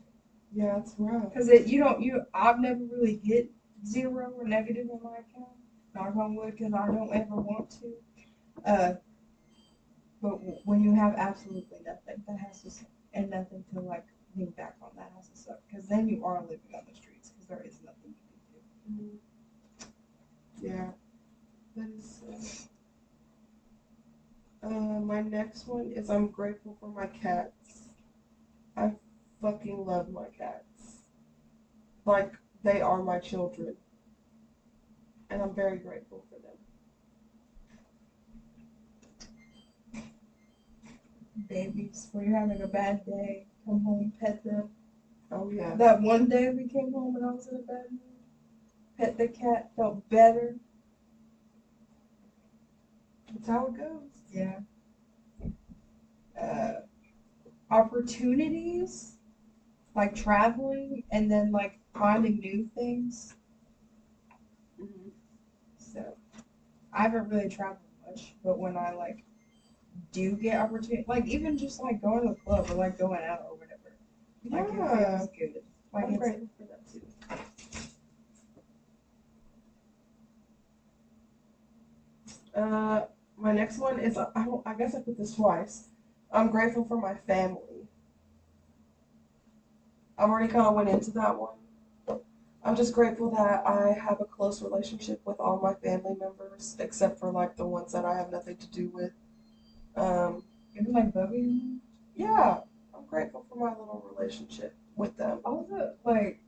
Yeah, it's rough. Because I've never really hit zero or negative in my account. Knock on wood, because I don't ever want to. But when you have absolutely nothing, that has to suck, and nothing to like lean back on, that has to suck. Because then you are living on the streets, because there is nothing you can do. Yeah, that is. My next one is I'm grateful for my cats. I fucking love my cats. Like, they are my children. And I'm very grateful for them. Babies, when you're having a bad day, come home, pet them. Oh, yeah. That one day we came home and I was in a bad mood, pet the cat, felt better. That's how it goes. Yeah. Opportunities, like traveling and then like finding new things. Mm-hmm. So I haven't really traveled much, but when I like do get opportunity, like even just like going to the club or like going out or whatever, like it feels good. Like I'm grateful for that too. My next one is I guess I put this twice. I'm grateful for my family. I've already kind of went into that one. I'm just grateful that I have a close relationship with all my family members, except for like the ones that I have nothing to do with. Even like Bubby. Yeah, I'm grateful for my little relationship with them. Also, like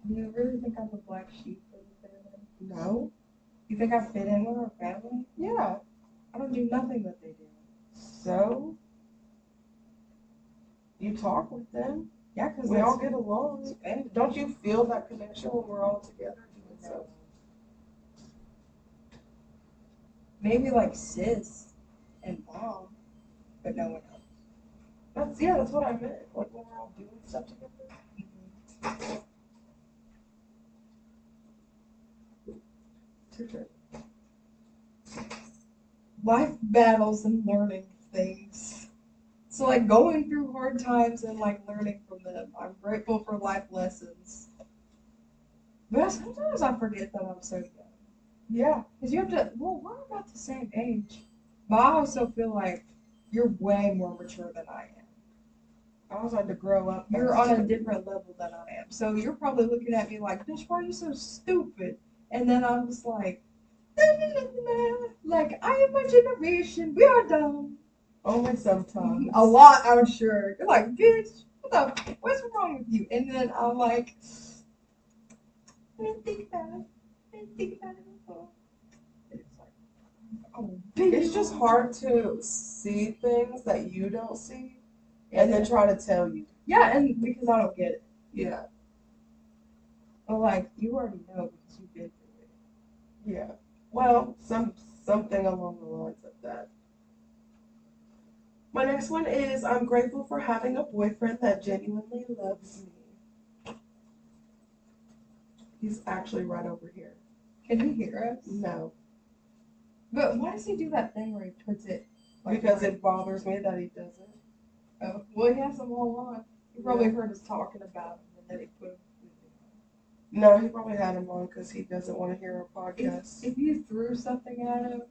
Do you really think I'm the black sheep of the family? No. You think I fit in with our family? Yeah. I don't do nothing that they do. So you talk with them. Yeah, because We all get along. And don't you feel that connection when we're all together doing stuff? Maybe like sis and mom, but no one else. That's what I meant. Like when we're all doing stuff together. Life battles and learning things. So like going through hard times and like learning from them. I'm grateful for life lessons. But sometimes I forget that I'm so young. Yeah. Because you have to, well, we're about the same age. But I also feel like you're way more mature than I am. I was like to grow up. You're on a different level than I am. So you're probably looking at me like, bitch, why are you so stupid? And then I'm just like, like, I am my generation. We are dumb. Only sometimes. A lot, I'm sure. You're like, bitch, what's wrong with you? And then I'm like, I didn't think about it. I didn't think about it before. It's like, oh, it's just hard to see things that you don't see and then try to tell you. Yeah, and because I don't get it. Yeah. But like, you already know because you've been through it. Yeah. Well, something along the lines of that. My next one is I'm grateful for having a boyfriend that genuinely loves me. He's actually right over here. Can he hear us? No. But why does he do that thing where he puts it? Like, because it bothers me that he doesn't. Oh, well, he has them all on. He probably heard us talking about him and then he put them. No, he probably had him on because he doesn't want to hear our podcast. If you threw something at him,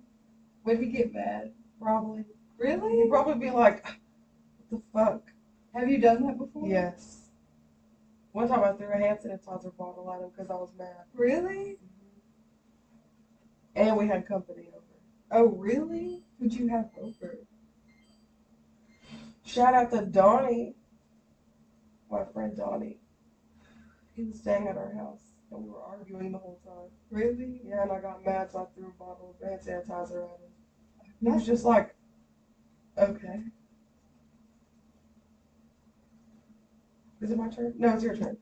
would he get mad? Probably. Really? He'd probably be like, what the fuck? Have you done that before? Yes. One time I threw a hand sanitizer bottle at him because I was mad. Really? And we had company over. Oh, really? Who'd you have over? Shout out to Donnie, my friend Donnie. He was staying at our house and we were arguing the whole time. Really? Yeah, and I got mad, so I threw a bottle of hand sanitizer at him. He was just like, okay. Is it my turn? No, it's your turn.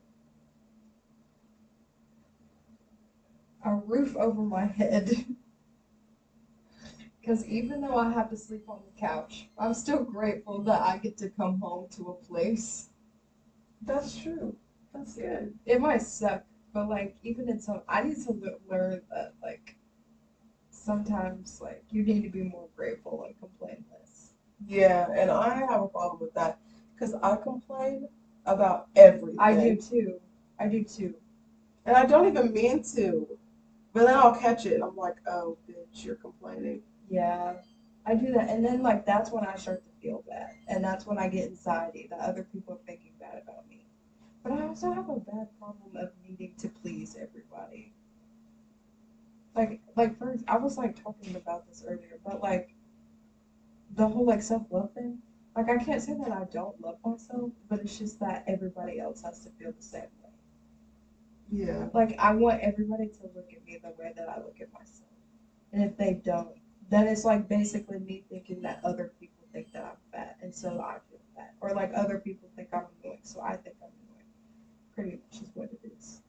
A roof over my head. Because even though I have to sleep on the couch, I'm still grateful that I get to come home to a place. That's true. That's good. It might suck, but like even in some, I need to learn that like sometimes like you need to be more grateful and complain less. Yeah, and I have a problem with that because I complain about everything. I do too. I do too. And I don't even mean to, but then I'll catch it and I'm like, oh, bitch, you're complaining. Yeah, I do that, and then like that's when I start to feel bad, and that's when I get anxiety that other people are thinking bad about me. But I also have a bad problem of needing to please everybody. Like first, I was like talking about this earlier, but like the whole like self-love thing. Like I can't say that I don't love myself, but it's just that everybody else has to feel the same way. Yeah. Like I want everybody to look at me the way that I look at myself, and if they don't, then it's like basically me thinking that other people think that I'm fat, and so I feel fat, or like other people think I'm annoying, so I think I'm annoying. Pretty much is what it is.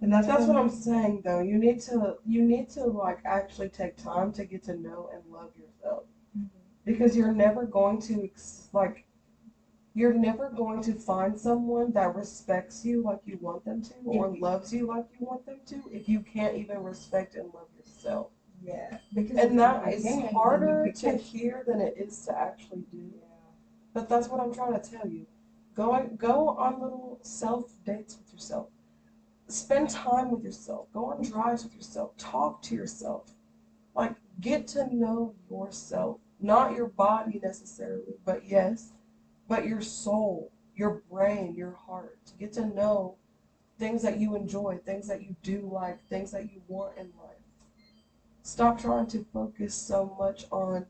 And that's what I'm saying though. You need to like actually take time to get to know and love yourself. Mm-hmm. Because you're never going to find someone that respects you like you want them to or loves you like you want them to if you can't even respect and love yourself. Yeah. Because and that is harder to hear than it is to actually do. Yeah. But that's what I'm trying to tell you. Go on little self dates with yourself. Spend time with yourself. Go on drives with yourself. Talk to yourself. Like, get to know yourself. Not your body necessarily, but yes, but your soul, your brain, your heart. Get to know things that you enjoy, things that you do like, things that you want in life. Stop trying to focus so much on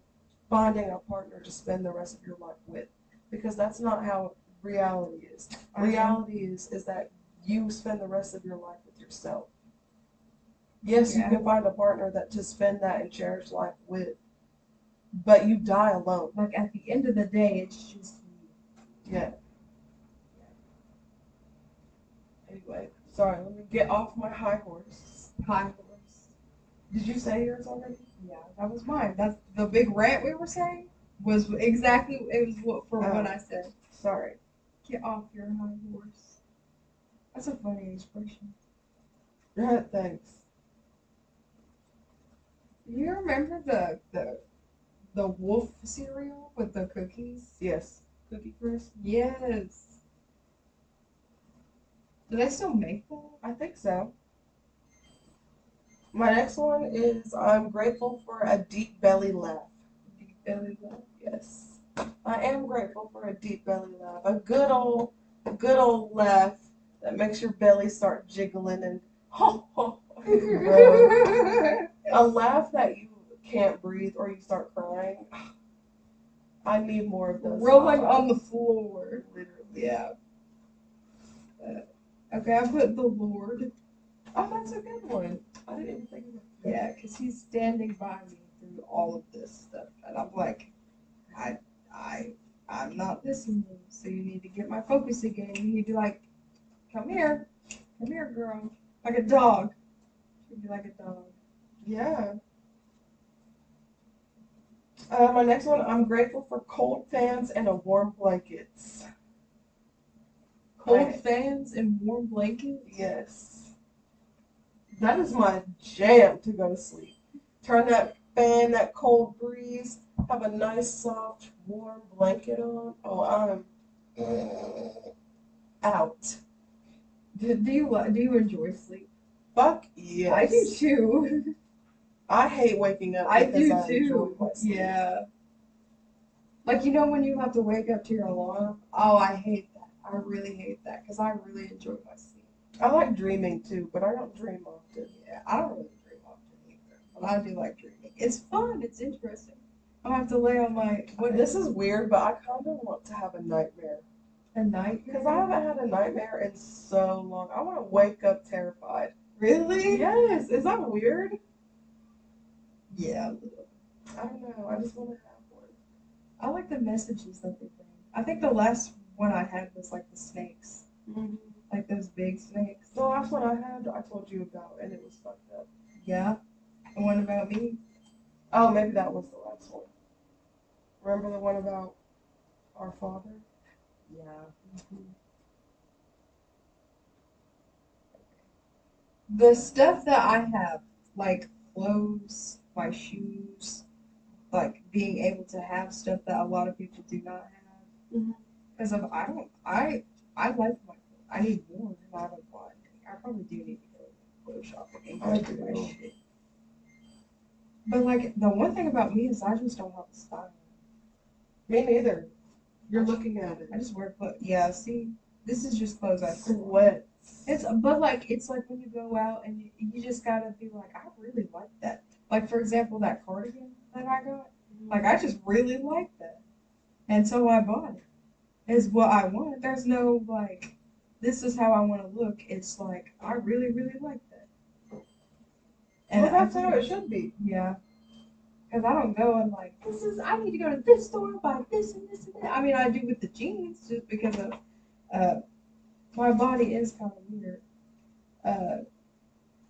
finding a partner to spend the rest of your life with. because that's not how reality is. Reality is that you spend the rest of your life with yourself. Yes, you Yeah. can find a partner that to spend that and cherish life with, but you die alone. Like at the end of the day, it's just you. Yeah. Anyway, sorry, let me get off my high horse. High horse. Did you say yours already? Yeah, that was mine. That's the big rant we were saying was exactly it was what for what I said. Sorry. Get off your high horse. That's a funny expression. Thanks. You remember the wolf cereal with the cookies? Yes. Cookie Crisp? Yes. Do they still make that? I think so. My next one is I'm grateful for a deep belly laugh. Deep belly laugh. Yes. I am grateful for a deep belly laugh. A good old laugh that makes your belly start jiggling and a laugh that you can't breathe or you start crying. I need more of those. Rolling on the floor. Literally. Yeah. Okay, I put the Lord. Oh, that's a good one. I didn't even think of that. Yeah, because he's standing by me through all of this stuff, and I'm like, I'm not listening. So you need to get my focus again. You need to come here, girl, like a dog. Should be like a dog. Yeah. My next one, I'm grateful for cold fans and a warm blankets. Cold fans and warm blankets. Yes. That is my jam to go to sleep. Turn that fan, that cold breeze, have a nice soft warm blanket on. Oh, I'm out. Do you enjoy sleep? Fuck yes. I do too. I hate waking up I because do I enjoy too. my sleep. Yeah. Like when you have to wake up to your alarm. Oh, I hate that. I really hate that because I really enjoy my sleep. I like dreaming too, but I don't dream often. Yeah, I don't really dream often either, but I do like dreaming. It's fun. It's interesting. I have to lay on my. This is weird, but I kind of want to have a nightmare. A nightmare? Because I haven't had a nightmare in so long. I want to wake up terrified. Really? Yes. Is that weird? Yeah. I don't know. I just want to have one. I like the messages that they bring. I think the last one I had was like the snakes. Mm-hmm. Like those big snakes. The last one I had, I told you about, and it was fucked up. Yeah. The one about me? Oh, maybe that was the last one. Remember the one about our father? Yeah. Mm-hmm. The stuff that I have, like clothes, my shoes, like being able to have stuff that a lot of people do not have. Because I like my clothes. I need more, and I don't buy any. I probably do need to go clothes shopping and go through my shit. But like the one thing about me is I just don't have a style. Me neither. You're looking at it. I just wear clothes. Yeah, see, this is just clothes I sweat. It's like when you go out and you just gotta be like, I really like that. Like for example, that cardigan that I got, like I just really like that, and so I bought it. Is what I want. There's no like, this is how I want to look. It's like I really like that. And well, that's how it should be. Yeah. Because I don't go and like, I need to go to this store, buy this and this and that. I mean, I do with the jeans just because of, my body is kind of weird.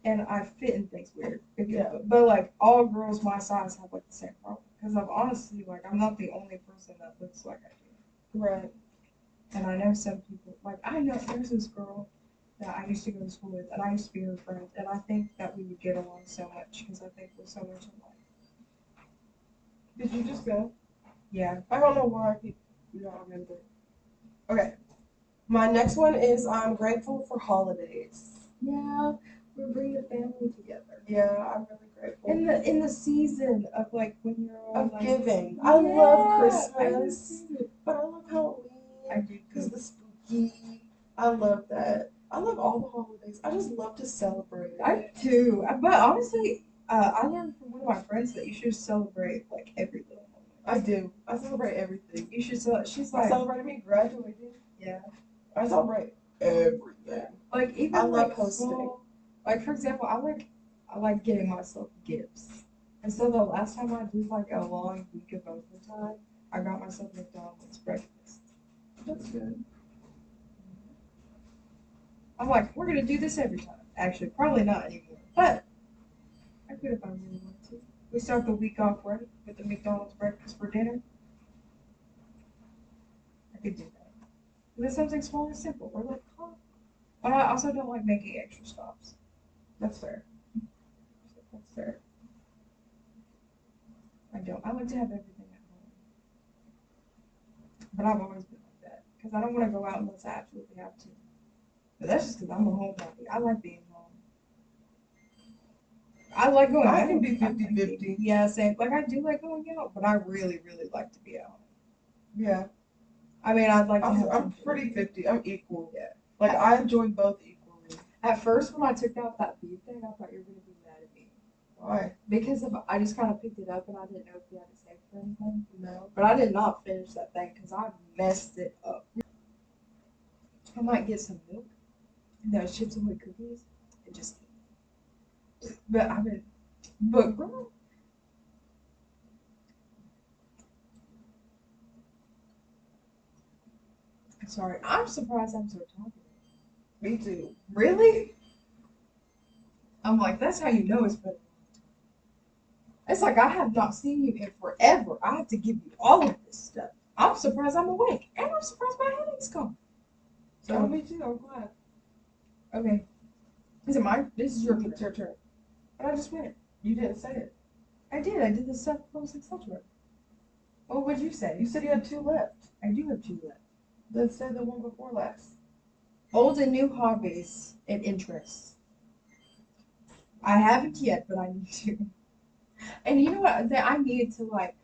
And I fit in things weird. Yeah. But like, all girls my size have like the same problem. Because I'm honestly, like, I'm not the only person that looks like I do. Right. And I know some people, like, I know there's this girl that I used to go to school with, and I used to be her friend. And I think that we would get along so much because I think we're so much alike. Did you just go? Yeah. I don't know why I don't remember. Okay. My next one is I'm grateful for holidays. Yeah, we bring the family together. Yeah, I'm really grateful. In the season of like when you're all of like, giving. Yeah, I love Christmas, but I love Halloween. I do because the spooky. I love that. I love all the holidays. I just love to celebrate. I do. But honestly, I learned from one of my friends that you should celebrate like every little moment. I do. I celebrate everything. You should celebrate. She's I like, celebrated me graduating. yeah. I celebrate everything. Like even I love like hosting. small, like for example, I like getting myself gifts. And so the last time I did like a long week of overtime, I got myself McDonald's breakfast. That's good. I'm like, we're gonna do this every time. Actually, probably not anymore, but I could if I really wanted to. We start the week off right with the McDonald's breakfast for dinner. I could do that. But it's something small and simple. We're like, oh. But I also don't like making extra stops. That's fair. That's fair. I don't. I like to have everything at home. But I've always been like that. Because I don't want to go out unless I absolutely have to. But that's just because I'm a homebody. I like being home. I like going out. I can be 50-50. Yeah, same. Like, I do like going out, but I really, really like to be at home. Yeah. I mean, I'd like to have I'm some pretty 50. I'm equal. Yeah. Like, I enjoy both equally. At first, when I took out that beef thing, I thought you were going to be mad at me. Why? Because I just kind of picked it up and I didn't know if you had to save for anything. No. But I did not finish that thing because I messed it up. I might get some milk and those Chips Ahoy cookies and just eat. But girl. Sorry, I'm surprised I'm so talkative. Me too. Really? I'm like, that's how you know it's been. It's like I have not seen you in forever. I have to give you all of this stuff. I'm surprised I'm awake, and I'm surprised my headache's gone. Oh, me too. I'm glad. Okay. Is it mine? This is your turn. It's your turn. But I just went. You didn't say it. I did. I did the stuff post etc. What would you say? You said you had 2 left. I do have 2 left. Then say the one before last. Old and new hobbies and interests. I haven't yet, but I need to. And you know what? I need to like.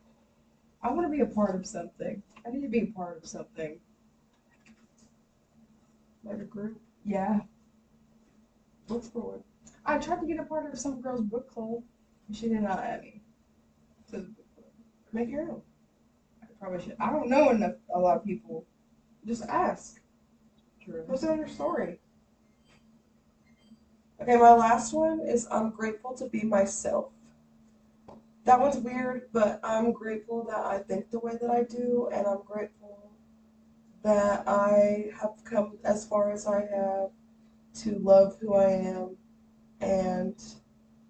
I want to be a part of something. I need to be a part of something. Like a group. Yeah. What's the one? I tried to get a part of some girl's book club, and she did not add me to the book club. Make your own. I probably should. I don't know enough. A lot of people. Just ask. True. What's on your story? Okay, my last one is I'm grateful to be myself. That one's weird, but I'm grateful that I think the way that I do, and I'm grateful that I have come as far as I have to love who I am and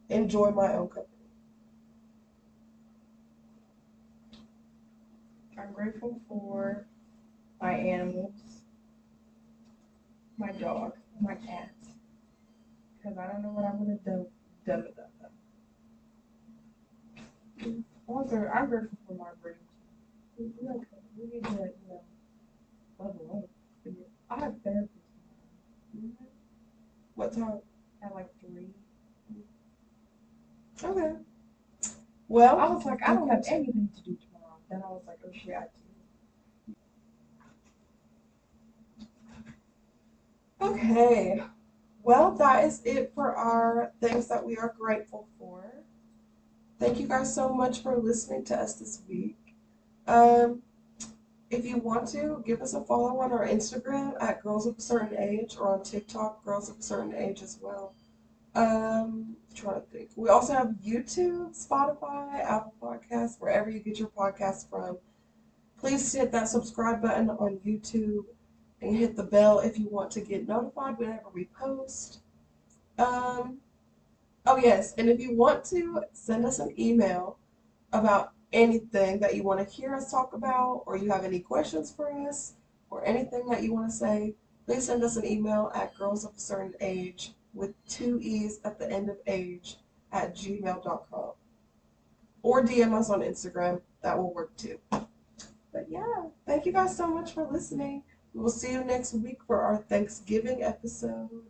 enjoy my own company. I'm grateful for my animals, my dog, my cats, because I don't know what I would have done without them. I'm grateful for my brain. We need to, level up. I have therapy tomorrow. What time? At like 3. Okay. Well, I was like, I don't have anything to do tomorrow. Then I was like, oh shit, I do. Okay. Well, that is it for our things that we are grateful for. Thank you guys so much for listening to us this week. If you want to, give us a follow on our Instagram at Girls of a Certain Age, or on TikTok, Girls of a Certain Age as well. Trying to think. We also have YouTube, Spotify, Apple Podcasts, wherever you get your podcasts from. Please hit that subscribe button on YouTube and hit the bell if you want to get notified whenever we post. Oh yes, and if you want to send us an email about anything that you want to hear us talk about, or you have any questions for us, or anything that you want to say, please send us an email at girlsofacertainage with 2 E's at the end of age at gmail.com. Or DM us on Instagram. That will work too. But yeah, thank you guys so much for listening. We will see you next week for our Thanksgiving episode.